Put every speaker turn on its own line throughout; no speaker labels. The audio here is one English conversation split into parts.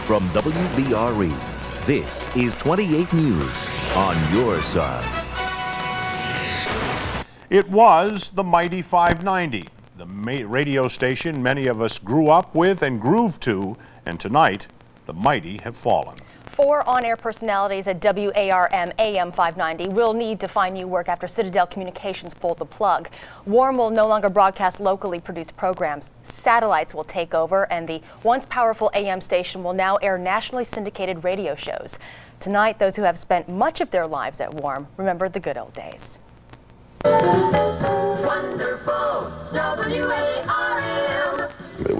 From WBRE, this is 28 News on your side.
It was the mighty 590, the radio station many of us grew up with and grooved to, and tonight, the mighty have fallen.
4 on-air personalities at WARM AM 590 will need to find new work after Citadel Communications pulled the plug. WARM will no longer broadcast locally produced programs. Satellites will take over, and the once powerful AM station will now air nationally syndicated radio shows. Tonight, those who have spent much of their lives at WARM remember the good old days.
Wonderful WARM.
It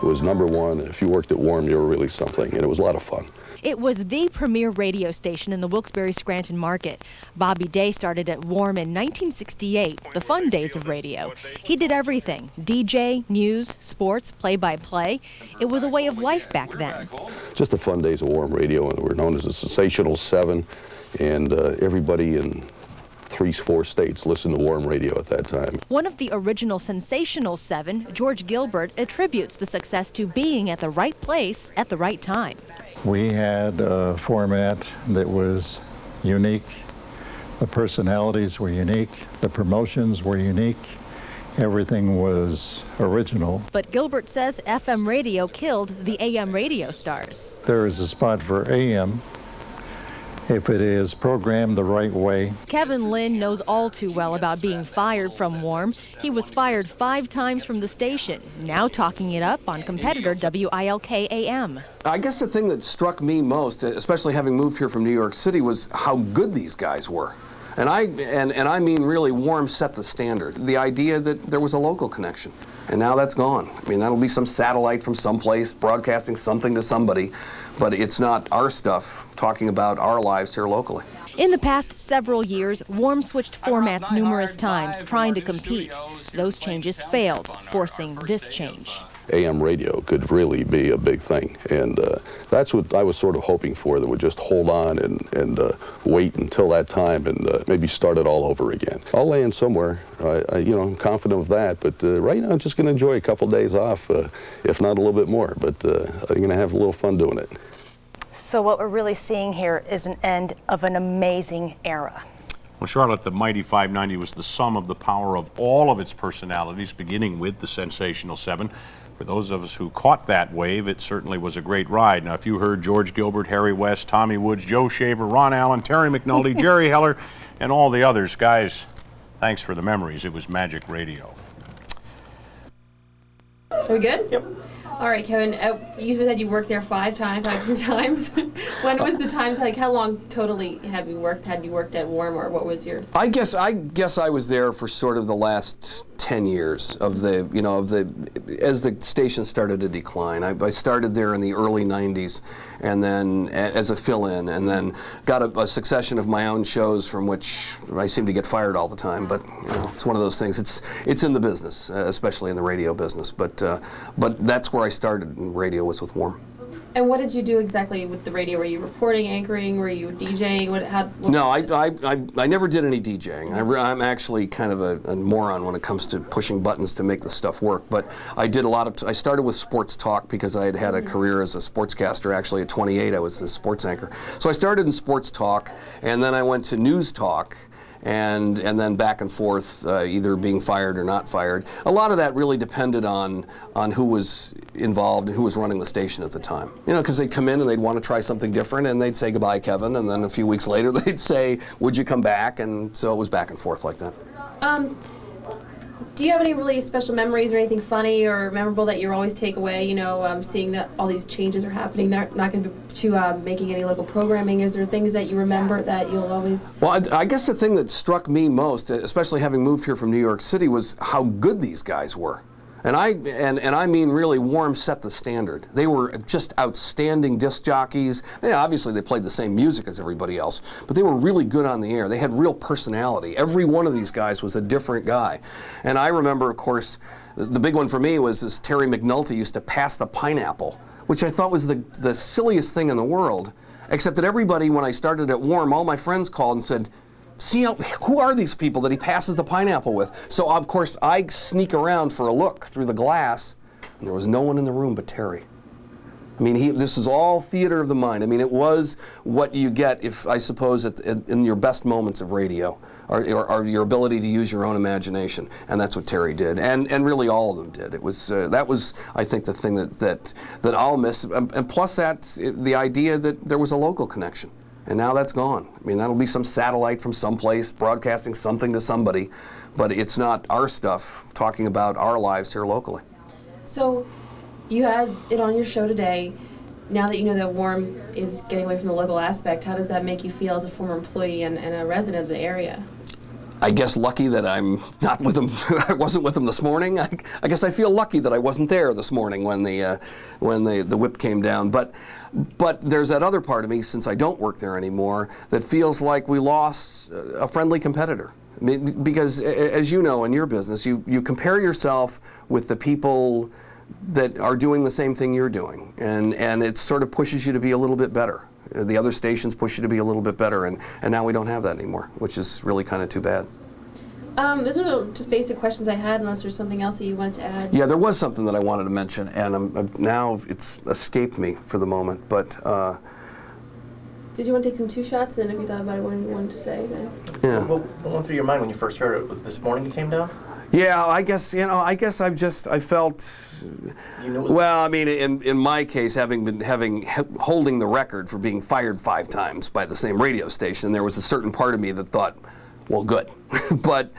was number one. If you worked at WARM, you were really something, and it was a lot of fun.
It was the premier radio station in the Wilkes-Barre-Scranton market. Bobby Day started at WARM in 1968, the fun days of radio. He did everything: DJ, news, sports, play-by-play. It was a way of life back then.
Just the fun days of WARM radio, and we're known as the Sensational Seven, and everybody in 3-4 states listened to WARM radio at that time.
One of the original Sensational Seven, George Gilbert, attributes the success to being at the right place at the right time.
We had a format that was unique. The personalities were unique. The promotions were unique. Everything was original.
But Gilbert says FM radio killed the AM radio stars.
There is a spot for AM if it is programmed the right way.
Kevin Lynn knows all too well about being fired from WARM. He was fired 5 times from the station, now talking it up on competitor WILK AM.
I guess the thing that struck me most, especially having moved here from New York City, was how good these guys were. And I mean really, WARM set the standard. The idea that there was a local connection. And now that's gone. I mean, that'll be some satellite from someplace broadcasting something to somebody, but it's not our stuff talking about our lives here locally.
In the past several years, WARM switched formats numerous times, trying to compete. Those changes failed, forcing this change.
AM radio could really be a big thing, and that's what I was sort of hoping for, that would just hold on and wait until that time and maybe start it all over again. I'll land somewhere, I'm confident of that, but right now I'm just going to enjoy a couple days off, if not a little bit more, but I'm going to have a little fun doing it.
So what we're really seeing here is an end of an amazing era.
Well, Charlotte, the mighty 590 was the sum of the power of all of its personalities, beginning with the Sensational Seven. For those of us who caught that wave, it certainly was a great ride. Now, if you heard George Gilbert, Harry West, Tommy Woods, Joe Shaver, Ron Allen, Terry McNulty, Jerry Heller, and all the others, guys, thanks for the memories. It was magic radio.
Are we good?
Yep.
All right, Kevin, you said you worked there 5 times. When was the times, like how long totally had you worked at WARM, or what was your?
I guess I was there for sort of the last 10 years of as the station started to decline. I started there in the early 90s, and then as a fill-in, and then got a succession of my own shows from which I seem to get fired all the time. But it's one of those things. It's in the business, especially in the radio business. But that's where I started in radio, was with WARM.
And what did you do exactly with the radio? Were you reporting, anchoring? Were you DJing?
No, I never did any DJing. I'm actually kind of a moron when it comes to pushing buttons to make the stuff work. But I did I started with sports talk because I had a career as a sportscaster. Actually, at 28, I was the sports anchor. So I started in sports talk, and then I went to news talk. And then back and forth, either being fired or not fired. A lot of that really depended on who was involved and who was running the station at the time. Because they'd come in and they'd want to try something different, and they'd say goodbye, Kevin, and then a few weeks later they'd say, would you come back? And so it was back and forth like that.
Do you have any really special memories or anything funny or memorable that you always take away, seeing that all these changes are happening? They're not going to making any local programming. Is there things that you remember that you'll always...
Well, I guess the thing that struck me most, especially having moved here from New York City, was how good these guys were. And I mean really, WARM set the standard. They were just outstanding disc jockeys. Obviously they played the same music as everybody else, but they were really good on the air. They had real personality. Every one of these guys was a different guy. And I remember, of course, the big one for me was this Terry McNulty used to pass the pineapple, which I thought was the silliest thing in the world, except that everybody, when I started at WARM, all my friends called and said, see, who are these people that he passes the pineapple with? So, of course, I sneak around for a look through the glass, and there was no one in the room but Terry. I mean, this is all theater of the mind. I mean, it was what you get, if I suppose, in your best moments of radio, or your ability to use your own imagination, and that's what Terry did, and really all of them did. It was that was, I think, the thing that I'll miss, and plus that the idea that there was a local connection, and now that's gone. I mean, that'll be some satellite from someplace broadcasting something to somebody, but it's not our stuff talking about our lives here locally.
So, you had it on your show today. Now that you know that Warm is getting away from the local aspect, how does that make you feel as a former employee and a resident of the area?
I guess lucky that I'm not with them. I wasn't with them this morning. I guess I feel lucky that I wasn't there this morning when the whip came down. But there's that other part of me, since I don't work there anymore, that feels like we lost a friendly competitor. I mean, because as you know, in your business, you compare yourself with the people that are doing the same thing you're doing, and it sort of pushes you to be a little bit better. The other stations push you to be a little bit better, and now we don't have that anymore, which is really kind of too bad.
Those are just basic questions I had, unless there's something else that you wanted to add.
Yeah, there was something that I wanted to mention, and now it's escaped me for the moment, but...
Did you want to take some two shots, and then if you thought about it, what you wanted to say, then?
Yeah.
What went through your mind when you first heard it? This morning it came down?
Yeah, I guess I felt, well, I mean, in my case, holding the record for being fired 5 times by the same radio station, there was a certain part of me that thought, well, good. but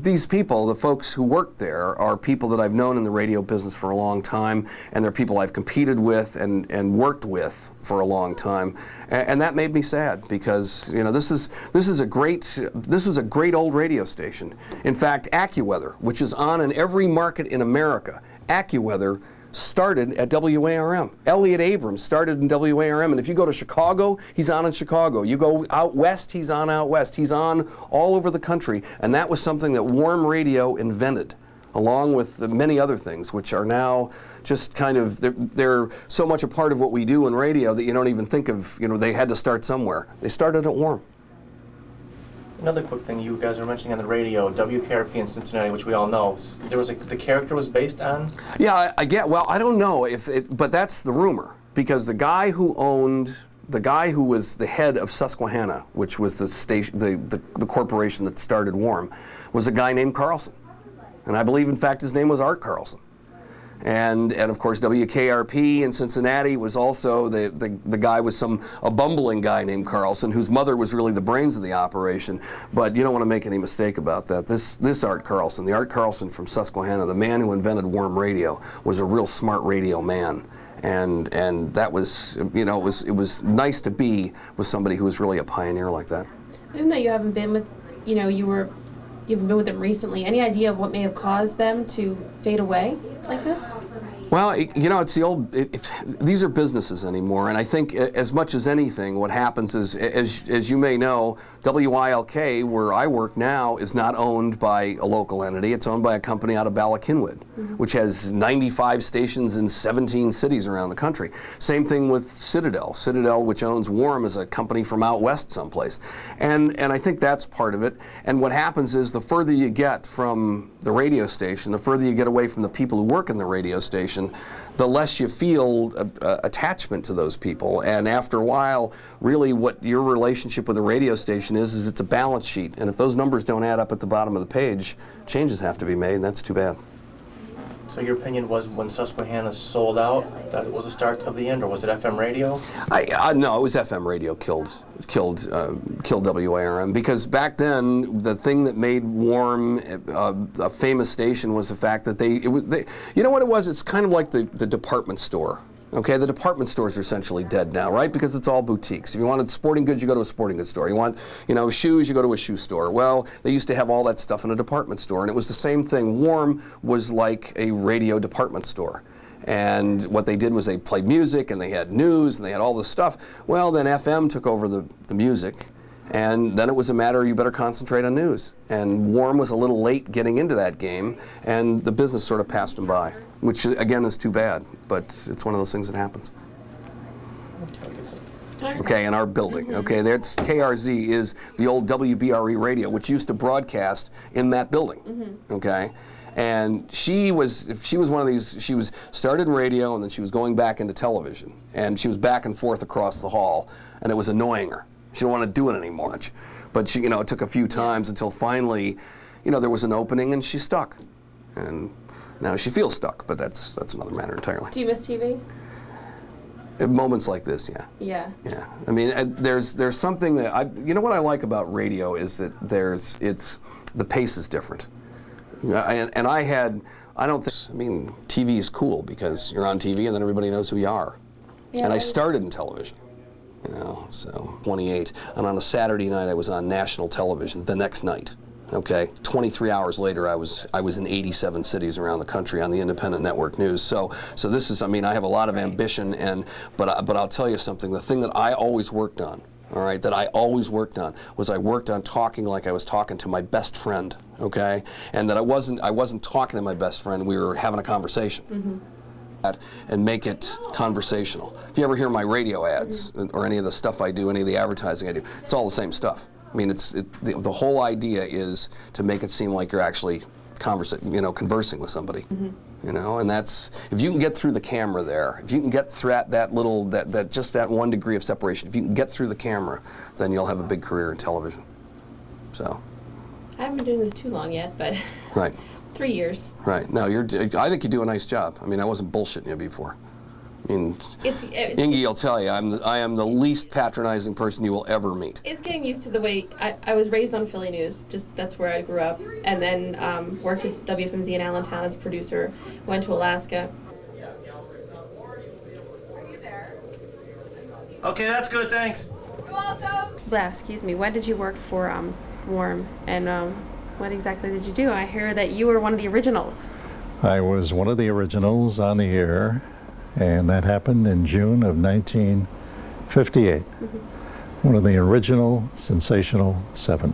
these people, the folks who work there, are people that I've known in the radio business for a long time, and they're people I've competed with and worked with for a long time, and that made me sad, because this is a great old radio station. In fact, AccuWeather, which is on in every market in America, AccuWeather started at WARM. Elliot Abrams started in WARM, and if you go to Chicago, he's on in Chicago. You go out west, he's on out west. He's on all over the country, and that was something that Warm Radio invented, along with many other things, which are now just kind of, they're so much a part of what we do in radio that you don't even think of, they had to start somewhere. They started at Warm.
Another quick thing you guys were mentioning on the radio, WKRP in Cincinnati, which we all know, the character was based on?
Yeah, I don't know but that's the rumor, because the guy who was the head of Susquehanna, which was the station, the corporation that started Warm, was a guy named Carlson. And I believe, in fact, his name was Art Carlson. And of course, WKRP in Cincinnati was also, the guy was a bumbling guy named Carlson, whose mother was really the brains of the operation. But you don't want to make any mistake about that. This Art Carlson, the Art Carlson from Susquehanna, the man who invented Warm Radio, was a real smart radio man. And that was, it was nice to be with somebody who was really a pioneer like that.
Even though you haven't been with, you haven't been with them recently, any idea of what may have caused them to fade away like this?
Well, it's the old, these are businesses anymore, and I think as much as anything, what happens is, as you may know, WILK, where I work now, is not owned by a local entity. It's owned by a company out of Bala-Cynwyd, which has 95 stations in 17 cities around the country. Same thing with Citadel. Citadel, which owns Warm, is a company from out west someplace. And I think that's part of it. And what happens is, the further you get from the radio station, the further you get away from the people who work in the radio station, the less you feel attachment to those people. And after a while, really what your relationship with a radio station is it's a balance sheet. And if those numbers don't add up at the bottom of the page, changes have to be made, and that's too bad.
So your opinion was, when Susquehanna sold out, that it was the start of the end, or was it FM radio?
No, it was FM radio killed WARM, because back then the thing that made Warm a famous station was the fact that you know what it was? It's kind of like the department store. Okay, the department stores are essentially dead now, right? Because it's all boutiques. If you wanted sporting goods, you go to a sporting goods store. You want, shoes, you go to a shoe store. Well, they used to have all that stuff in a department store, and it was the same thing. Warm was like a radio department store. And what they did was they played music, and they had news, and they had all this stuff. Well, then FM took over the music, and then it was a matter of, you better concentrate on news. And Warm was a little late getting into that game, and the business sort of passed them by, which again is too bad, but it's one of those things that happens. Okay, in our building, okay, that's KRZ is the old WBRE radio, which used to broadcast in that building, okay? And she was one of these, she was started in radio and then she was going back into television. And she was back and forth across the hall, and it was annoying her. She didn't want to do it anymore. But she, it took a few times until finally, there was an opening and she stuck. And now she feels stuck, but that's another matter entirely.
Do you miss TV?
At moments like this, yeah.
Yeah.
Yeah. I mean, there's something that what I like about radio is that the pace is different. I don't think, TV is cool because you're on TV and then everybody knows who you are. Yeah, and I started in television, so 28. And on a Saturday night, I was on national television the next night. Okay, 23 hours later, I was in 87 cities around the country on the independent network news. So this is, I have a lot of ambition, but I'll tell you something. The thing that I always worked on, was I worked on talking like I was talking to my best friend. Okay, and that I wasn't talking to my best friend. We were having a conversation. Mm-hmm. And make it conversational. If you ever hear my radio ads or any of the stuff I do, any of the advertising I do, it's all the same stuff. The whole idea is to make it seem like you're actually conversing with somebody. Mm-hmm. And that's, if you can get through the camera there, if you can get through just that 1 degree of separation, if you can get through the camera, then you'll have a big career in television. So.
I haven't been doing this too long yet, but.
Right.
3 years.
Right. No, I think you do a nice job. I wasn't bullshitting you before.
It's
Ingy will tell you, I am the least patronizing person you will ever meet.
It's getting used to the way, I was raised on Philly News, that's where I grew up, and then worked at WFMZ in Allentown as a producer, went to Alaska.
Okay, that's good, thanks.
You're welcome. Yeah, excuse me, when did you work for WARM, and what exactly did you do? I hear that you were one of the originals.
I was one of the originals on the air. And that happened in June of 1958. Mm-hmm. One of the original sensational 7.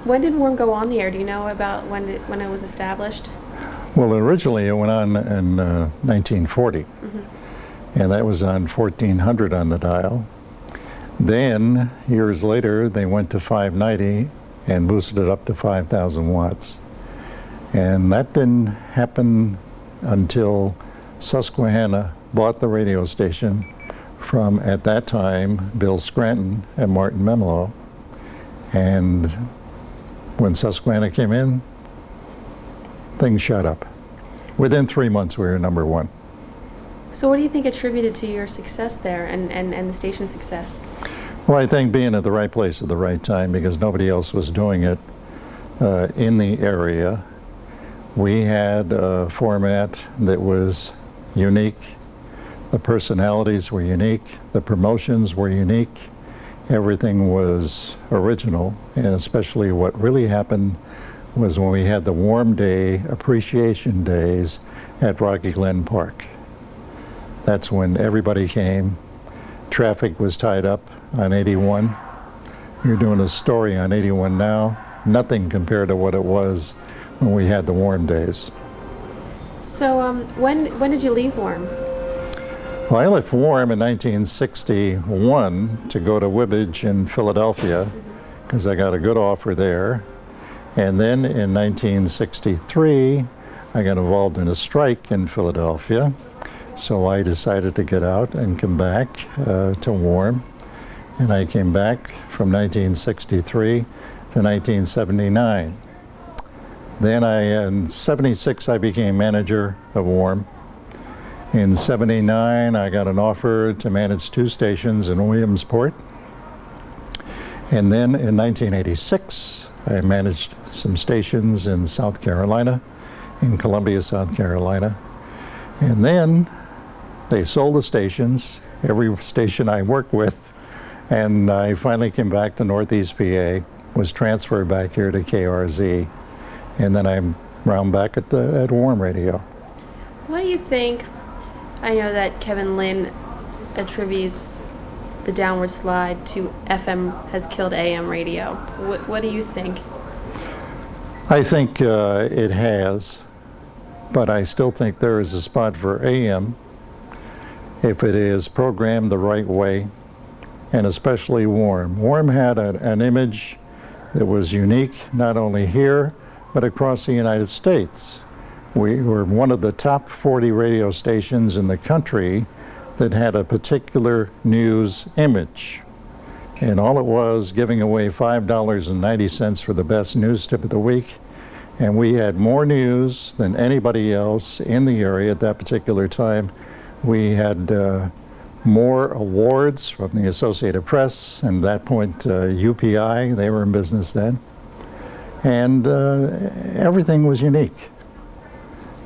When did WARM go on the air? Do you know about when it was established?
Well, originally it went on in 1940. Mm-hmm. And that was on 1400 on the dial. Then, years later, they went to 590 and boosted it up to 5,000 watts. And that didn't happen until Susquehanna bought the radio station from, at that time, Bill Scranton and Martin Memelo. And when Susquehanna came in, things shut up. Within 3 months, we were #1.
So what do you think attributed to your success there and the station's success?
Well, I think being at the right place at the right time, because nobody else was doing it in the area. We had a format that was unique. The personalities were unique. The promotions were unique. Everything was original. And especially what really happened was when we had the Warm Day Appreciation Days at Rocky Glen Park. That's when everybody came. Traffic was tied up on 81. You're doing a story on 81 now. Nothing compared to what it was when we had the Warm Days.
So when did you leave WARM?
Well, I left WARM in 1961 to go to Wibbage in Philadelphia because I got a good offer there. And then in 1963, I got involved in a strike in Philadelphia. So I decided to get out and come back to WARM. And I came back from 1963 to 1979. Then in 76, I became manager of WARM. In 79, I got an offer to manage 2 stations in Williamsport. And then in 1986, I managed some stations in South Carolina, in Columbia, South Carolina. And then they sold the stations, every station I worked with, and I finally came back to Northeast PA, was transferred back here to KRZ. And then I'm round back at WARM Radio.
What do you think? I know that Kevin Lynn attributes the downward slide to FM has killed AM radio. What do you think?
I think it has, but I still think there is a spot for AM if it is programmed the right way, and especially WARM. WARM had an image that was unique, not only here, but across the United States. We were one of the top 40 radio stations in the country that had a particular news image. And all it was, giving away $5.90 for the best news tip of the week. And we had more news than anybody else in the area at that particular time. We had more awards from the Associated Press, and at that point UPI, they were in business then. And everything was unique.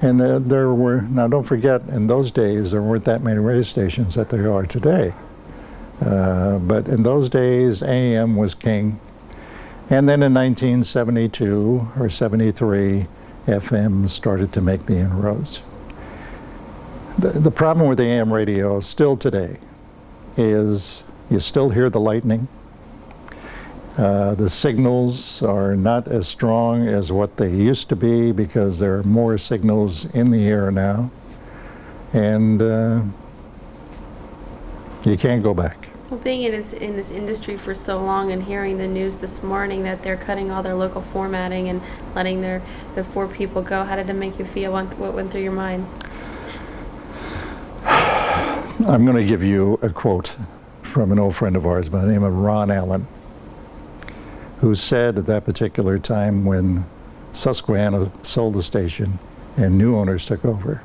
And there were, now don't forget, in those days there weren't that many radio stations that there are today. But in those days, AM was king. And then in 1972 or 73, FM started to make the inroads. The problem with AM radio still today is you still hear the lightning. The signals are not as strong as what they used to be because there are more signals in the air now. And you can't go back.
Well, being in this industry for so long and hearing the news this morning that they're cutting all their local formatting and letting the 4 people go, how did it make you feel? What went through your mind?
I'm going to give you a quote from an old friend of ours by the name of Ron Allen, who said at that particular time when Susquehanna sold the station and new owners took over,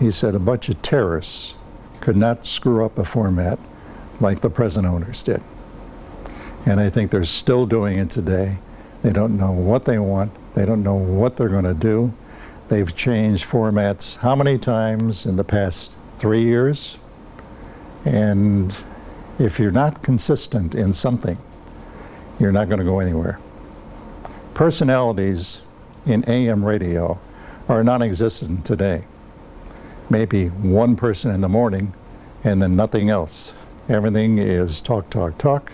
he said a bunch of terrorists could not screw up a format like the present owners did. And I think they're still doing it today. They don't know what they want. They don't know what they're going to do. They've changed formats how many times in the past 3 years? And if you're not consistent in something, you're not going to go anywhere. Personalities in AM radio are non-existent today. Maybe one person in the morning and then nothing else. Everything is talk, talk, talk,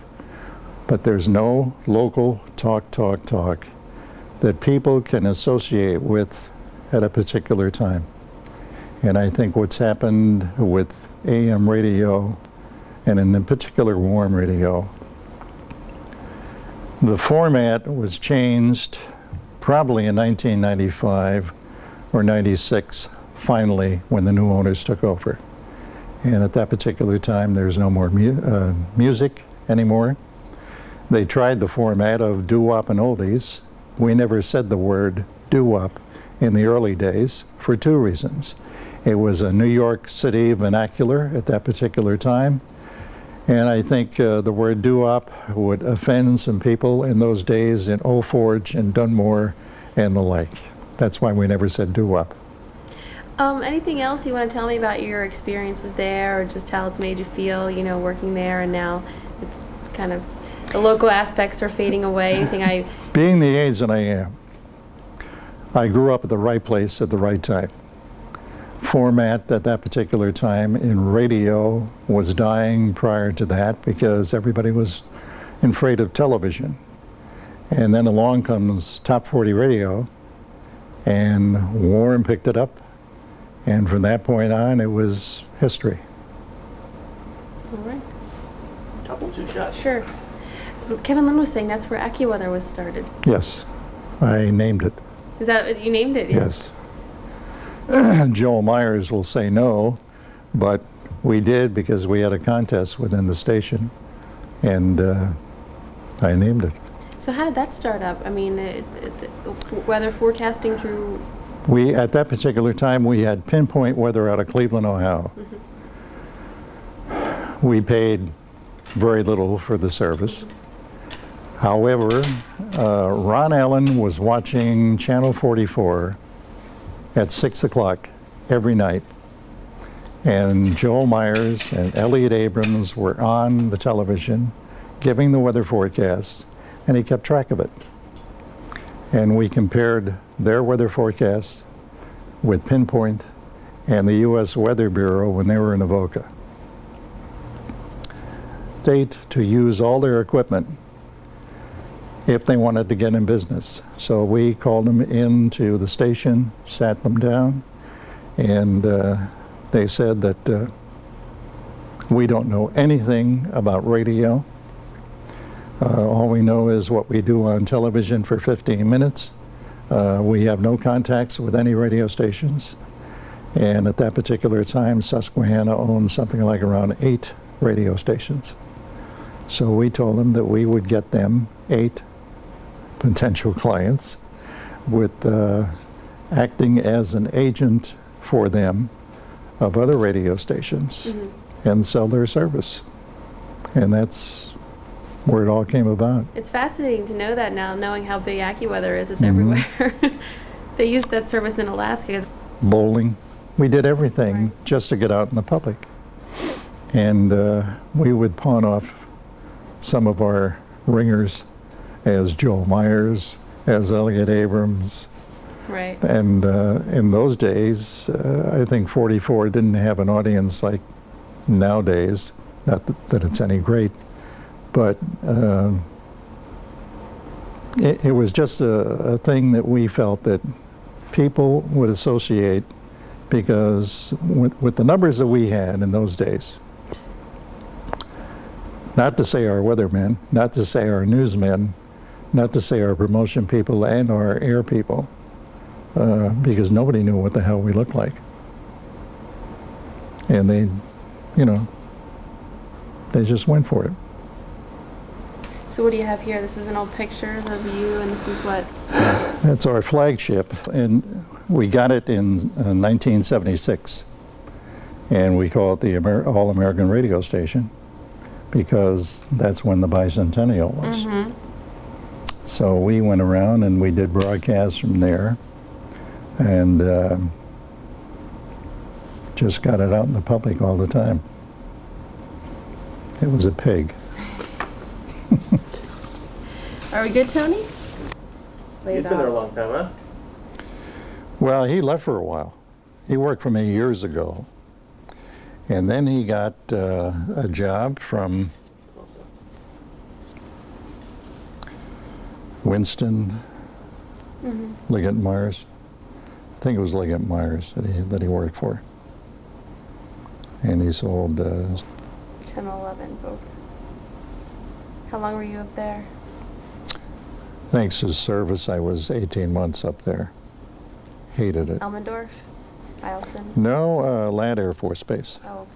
but there's no local talk, talk, talk that people can associate with at a particular time. And I think what's happened with AM radio, and in particular warm radio, the format was changed probably in 1995 or 96, finally, when the new owners took over. And at that particular time, there's no more music anymore. They tried the format of doo-wop and oldies. We never said the word doo-wop in the early days for 2 reasons. It was a New York City vernacular at that particular time. And I think the word doo-wop would offend some people in those days in Old Forge and Dunmore and the like. That's why we never said doo-wop.
Anything else you want to tell me about your experiences there, or just how it's made you feel, you know, working there, and now it's kind of the local aspects are fading away?
Being the age that I am, I grew up at the right place at the right time. Format at that particular time in radio was dying prior to that because everybody was afraid of television. And then along comes Top 40 Radio, and Warren picked it up. And from that point on, it was history.
All right.
Couple 2 shots.
Sure. Kevin Lynn was saying that's where AccuWeather was started.
Yes, I named it.
Is that what you named it?
Yes. Joel Myers will say no, but we did because we had a contest within the station, and I named it.
So how did that start up? I mean, weather forecasting through...
At that particular time, we had pinpoint weather out of Cleveland, Ohio. Mm-hmm. We paid very little for the service. However, Ron Allen was watching Channel 44 at 6 o'clock every night. And Joel Myers and Elliot Abrams were on the television giving the weather forecast, and he kept track of it. And we compared their weather forecast with Pinpoint and the U.S. Weather Bureau when they were in Avoca. State to use all their equipment if they wanted to get in business. So we called them into the station, sat them down, and they said that we don't know anything about radio. All we know is what we do on television for 15 minutes. We have no contacts with any radio stations. And at that particular time, Susquehanna owned something like around 8 radio stations. So we told them that we would get them 8 potential clients with acting as an agent for them of other radio stations and sell their service. And that's where it all came about.
It's fascinating to know that now, knowing how big AccuWeather is. It's everywhere. They used that service in Alaska.
Bowling. We did everything just to get out in the public. And we would pawn off some of our ringers as Joel Myers, as Elliot Abrams.
Right.
And in those days, I think 44 didn't have an audience like nowadays. Not that it's any great, but it was just a thing that we felt that people would associate, because with the numbers that we had in those days, not to say our weathermen, not to say our newsmen, not to say our promotion people and our air people, because nobody knew what the hell we looked like. And they, they just went for it.
So what do you have here? This is an old pictures of you, and this is what?
That's our flagship, and we got it in 1976, and we call it the All-American Radio Station, because that's when the bicentennial was. So we went around and we did broadcasts from there, and just got it out in the public all the time. It was a pig.
Are we good, Tony?
He's been there a long time, huh?
Well, he left for a while. He worked for me years ago. And then he got a job from Winston, Liggett Myers. I think it was Liggett Myers that he worked for. And he sold
10, 11, both. How long were you up there?
Thanks to service, I was 18 months up there. Hated it.
Elmendorf? Eielson?
No, Ladd Air Force Base.
Oh, okay.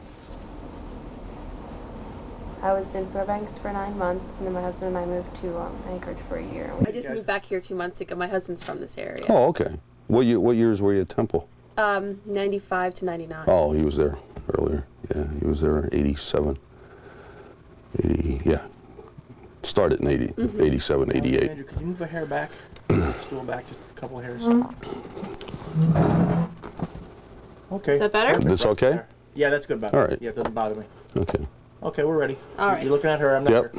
I was in Fairbanks for 9 months, and then my husband and I moved to Anchorage for a year. I just moved back here 2 months ago. My husband's from this area.
Oh, okay. What years were you at Temple?
95 to 99.
Oh, he was there earlier. Yeah, he was there in 87. 80, yeah. Started in 87, 88.
Andrew, can you move a hair back? Stool back just a couple of hairs. Okay.
Is that better?
Perfect.
This okay?
There. Yeah, that's good. About
All right.
Yeah, it doesn't bother me.
Okay.
Okay, we're ready.
All right.
You're looking at her. I'm not
Yep.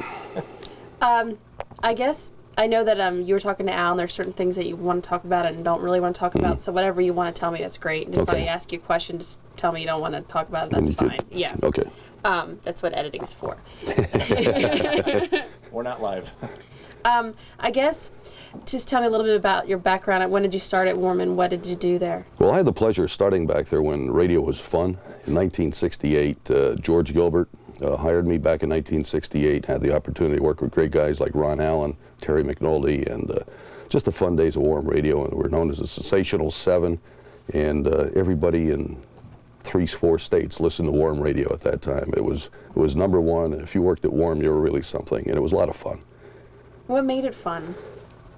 her.
I guess I know that you were talking to Al, and there's certain things that you want to talk about and don't really want to talk about. So whatever you want to tell me, that's great. And if I ask you a question, just tell me you don't want to talk about it. That's fine. Yeah.
Okay.
That's what editing's for.
We're not live.
I guess just tell me a little bit about your background. When did you start at Warm, and what did you do there?
Well, I had the pleasure of starting back there when radio was fun. In 1968, George Gilbert hired me back in 1968, had the opportunity to work with great guys like Ron Allen, Terry McNulty, and just the fun days of Warm Radio. And we're known as the Sensational Seven, and everybody in 3-4 states listened to Warm Radio at that time. It was #1, and if you worked at Warm, you were really something, and it was a lot of fun.
What made it fun?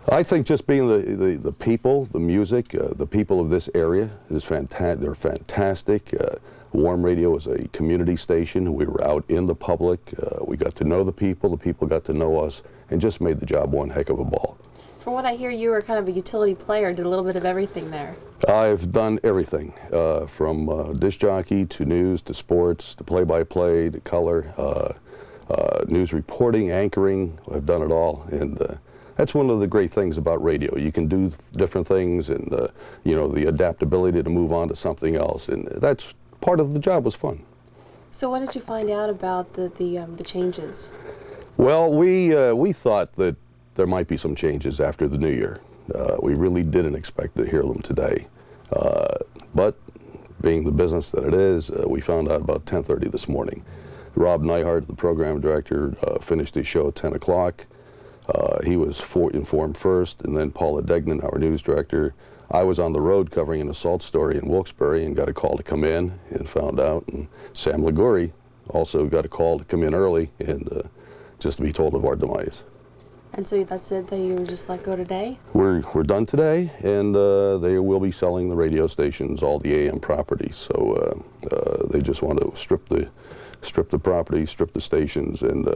I think just being the people, the music, the people of this area is fantastic. They're fantastic. Warm Radio is a community station. We were out in the public. We got to know the people got to know us, and just made the job one heck of a ball.
From what I hear, you were kind of a utility player, did a little bit of everything there.
I've done everything, from disc jockey to news to sports to play-by-play to color, news reporting, anchoring. I've done it all, and that's one of the great things about radio. You can do different things, and the adaptability to move on to something else, and that's part of the job. Was fun.
So when did you find out about the changes?
Well, we thought that there might be some changes after the new year. We really didn't expect to hear them today. But being the business that it is, we found out about 10:30 this morning. Rob Neihart, the program director, finished his show at 10 o'clock. He was informed first, and then Paula Degnan, our news director. I was on the road covering an assault story in Wilkes-Barre and got a call to come in and found out. And Sam Liguri also got a call to come in early and just to be told of our demise.
And so that's it, that you were just let go today?
We're done today, and they will be selling the radio stations, all the AM properties. So they just want to strip the property, strip the stations, and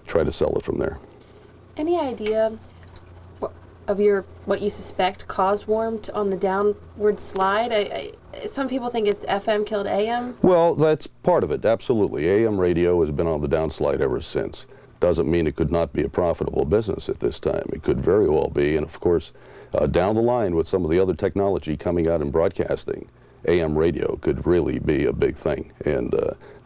try to sell it from there.
Any idea of what you suspect caused WARM on the downward slide? Some people think it's FM killed AM.
Well, that's part of it, absolutely. AM radio has been on the downslide ever since. Doesn't mean it could not be a profitable business at this time. It could very well be, and of course, down the line with some of the other technology coming out in broadcasting, AM radio could really be a big thing. And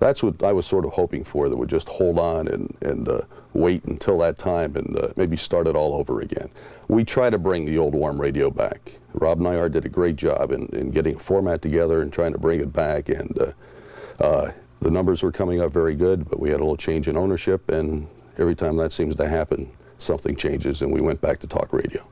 that's what I was sort of hoping for, that would just hold on and wait until that time and maybe start it all over again. We try to bring the old WARM radio back. Rob Nyar did a great job in getting a format together and trying to bring it back, and the numbers were coming up very good, but we had a little change in ownership, and every time that seems to happen, something changes, and we went back to talk radio.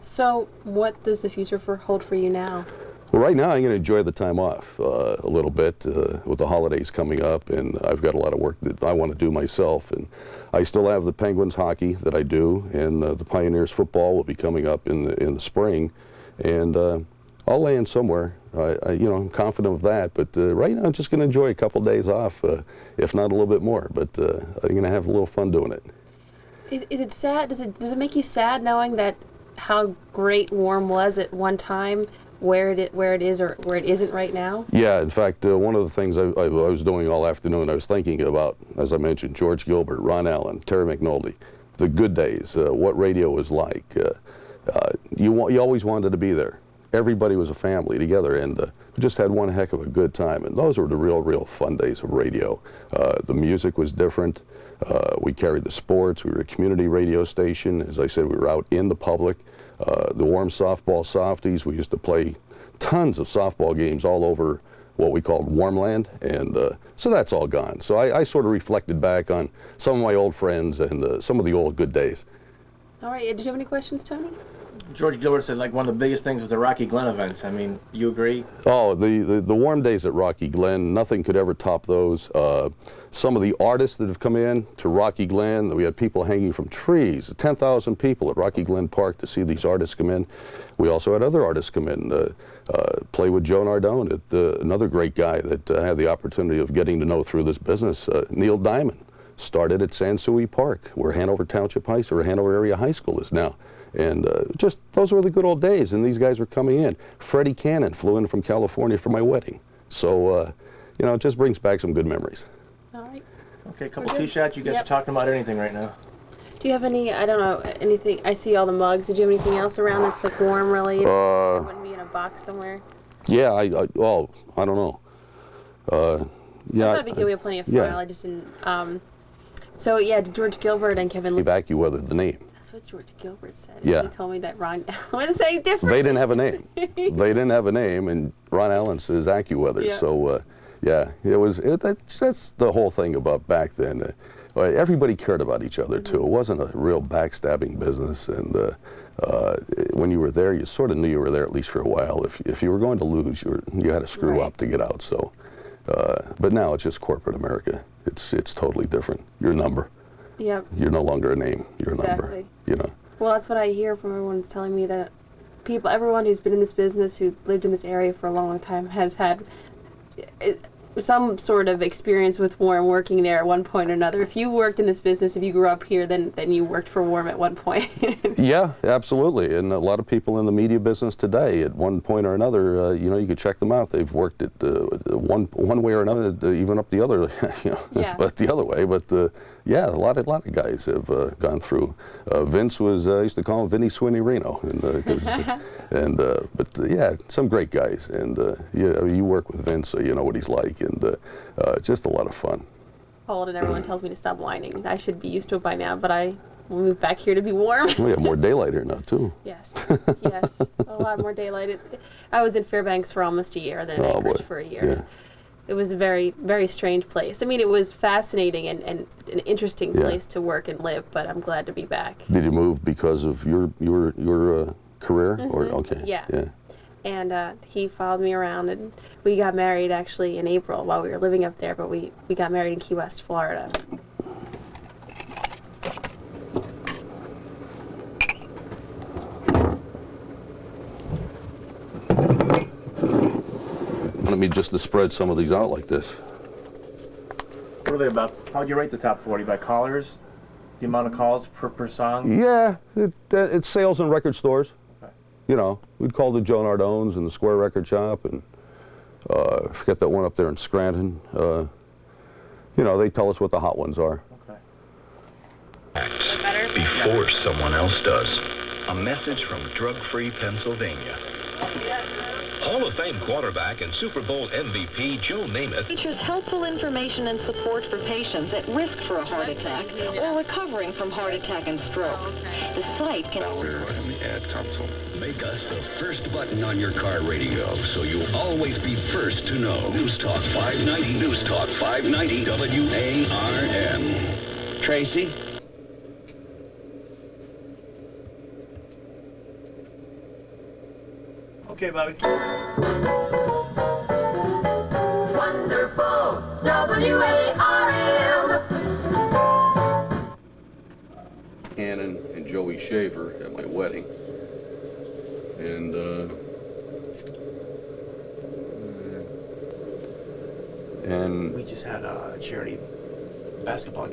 So what does the future hold for you now?
Well, right now I'm going to enjoy the time off a little bit with the holidays coming up, and I've got a lot of work that I want to do myself. And I still have the Penguins hockey that I do, and the Pioneers football will be coming up in the spring, and I'll land somewhere. I'm confident of that, but right now I'm just going to enjoy a couple days off, if not a little bit more. But I'm going to have a little fun doing it.
Is it sad? Does it make you sad knowing that how great WARM was at one time, where it is or where it isn't right now? Yeah,
in fact, one of the things I was doing all afternoon, I was thinking about, as I mentioned, George Gilbert, Ron Allen, Terry McNulty, the good days, what radio was like. You always wanted to be there. Everybody was a family together, and we just had one heck of a good time. And those were the real fun days of radio. The music was different. We carried the sports. We were a community radio station. As I said, we were out in the public. The WARM softball softies, we used to play tons of softball games all over what we called Warmland, and so that's all gone. So I sort of reflected back on some of my old friends and some of the old good days.
All right, did you have any questions, Tony?
George Gilbert said like one of the biggest things was the Rocky Glen events. I mean, you agree?
Oh, the WARM days at Rocky Glen, nothing could ever top those. Some of the artists that have come in to Rocky Glen, we had people hanging from trees, 10,000 people at Rocky Glen Park to see these artists come in. We also had other artists come in, play with Joe Nardone, another great guy that I had the opportunity of getting to know through this business. Neil Diamond started at Sansui Park, where Hanover Township High School, or Hanover Area High School is now. And just those were the good old days, and these guys were coming in. Freddie Cannon flew in from California for my wedding. So, it just brings back some good memories.
All right.
Okay, a couple two shots. You guys are talking about anything right now.
Do you have any, I don't know, anything, I see all the mugs. Did you have anything else around that's like WARM related? It wouldn't be in a box somewhere?
Yeah, I don't know. Yeah.
I thought we had plenty of file. I just didn't, so yeah, George Gilbert and Kevin Lee.
AccuWeather, the name.
That's what George Gilbert said.
Yeah.
He told me that Ron Allen would say different.
They didn't have a name. They didn't have a name, and Ron Allen says AccuWeather. Yeah. So, that's the whole thing about back then. Everybody cared about each other, too. It wasn't a real backstabbing business, and when you were there, you sort of knew you were there at least for a while. If you were going to lose, you had to screw up to get out. So, but now it's just corporate America. It's totally different. Your number.
Yep.
You're no longer a name. You're a number.
Well, that's what I hear from everyone telling me, that everyone who's been in this business, who lived in this area for a long time, has had some sort of experience with WARM, working there at one point or another. If you worked in this business, if you grew up here, then you worked for WARM at one point.
Yeah, absolutely. And a lot of people in the media business today, at one point or another, you could check them out. They've worked at one way or another, even up the other, but the other way. But a lot of guys have gone through. Vince was, I used to call him Vinny Swinny Reno, but some great guys. And you work with Vince, so you know what he's like, and just a lot of fun.
Old, and everyone tells me to stop whining. I should be used to it by now, but I will move back here to be warm.
We have more daylight here now, too.
Yes, a lot more daylight. I was in Fairbanks for almost a year, then in Anchorage for a year. it was a very, very strange place. I mean, it was fascinating and an interesting place to work and live, but I'm glad to be back.
Did you move because of your career? Or okay.
Yeah. And he followed me around, and we got married actually in April while we were living up there, but we got married in Key West, Florida.
Wanted me just to spread some of these out like this.
What are they about? How would you rate the top 40? By callers? The amount of calls per song?
Yeah, it's sales in record stores.
Okay.
You know, we'd call the Joe Nardone's and the Square Record Shop, and I forget that one up there in Scranton. You know, they tell us what the hot ones are.
Okay.
Before someone else does. A message from drug-free Pennsylvania.
Hall of Fame quarterback and Super Bowl MVP Joe Namath
features helpful information and support for patients at risk for a heart attack or recovering from heart attack and stroke. The site can...
and the ad console. Make us the first button on your car radio, so you'll always be first to know. News Talk 590, News Talk 590, WARM. Tracy?
Okay, Bobby.
Wonderful WARM.
Hannon and Joey Shaver at my wedding. And
We just had a charity basketball game.